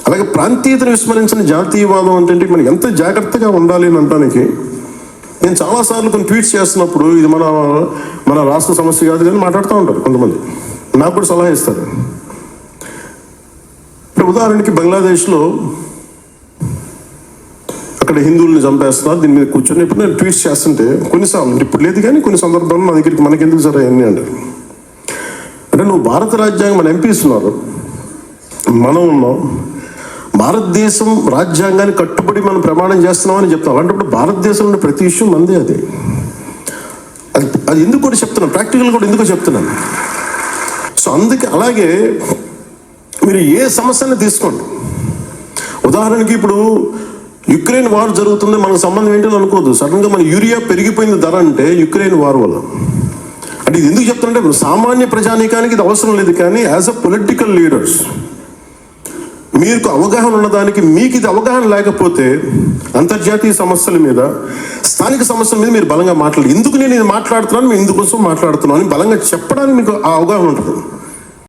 అలాగే ప్రాంతీయతను విస్మరించిన జాతీయవాదం అంటే మనం ఎంత జాగ్రత్తగా ఉండాలి అని అనడానికి నేను చాలాసార్లు కొన్ని ట్వీట్స్ చేస్తున్నప్పుడు ఇది మన రాష్ట్ర సమస్య కాదు కానీ మాట్లాడుతూ ఉంటారు కొంతమంది, నాకు కూడా సలహా ఇస్తారు. అంటే ఉదాహరణకి బంగ్లాదేశ్లో అక్కడ హిందువుల్ని చంపేస్తున్నారు, దీని మీద కూర్చొని ఇప్పుడు నేను ట్వీట్స్ చేస్తుంటే కొన్నిసార్లు ఇప్పుడు లేదు కానీ కొన్ని సందర్భాల్లో నా దగ్గరికి మనకెందుకు సరే అన్నీ అంటారు. అంటే నువ్వు భారత రాజ్యాంగం మన ఎంపీస్ ఉన్నారు, మనం ఉన్నాం, భారతదేశం రాజ్యాంగాన్ని కట్టుబడి మనం ప్రమాణం చేస్తున్నామని చెప్తాం. అలాంటప్పుడు భారతదేశంలో ప్రతి విషయం మందే. అది ఎందుకు కూడా చెప్తున్నాను, ప్రాక్టికల్ కూడా ఎందుకో చెప్తున్నాను. సో అందుకే అలాగే మీరు ఏ సమస్యని తీసుకోండి. ఉదాహరణకి ఇప్పుడు యుక్రెయిన్ వార్ జరుగుతుంది, మనకు సంబంధం ఏంటని అనుకోవద్దు. సడన్గా మన యూరియా పెరిగిపోయింది ధర అంటే యుక్రెయిన్ వార్ వల్ల. అంటే ఇది ఎందుకు చెప్తానంటే సామాన్య ప్రజానీకానికి ఇది అవసరం లేదు, కానీ యాజ్ అ పొలిటికల్ లీడర్స్ మీకు అవగాహన ఉన్నదానికి మీకు ఇది అవగాహన లేకపోతే అంతర్జాతీయ సమస్యల మీద, స్థానిక సమస్యల మీద మీరు బలంగా మాట్లాడాలి. ఎందుకు నేను ఇది మాట్లాడుతున్నాను, మేము ఇందుకోసం మాట్లాడుతున్నాను అని బలంగా చెప్పడానికి మీకు ఆ అవగాహన ఉంటుంది.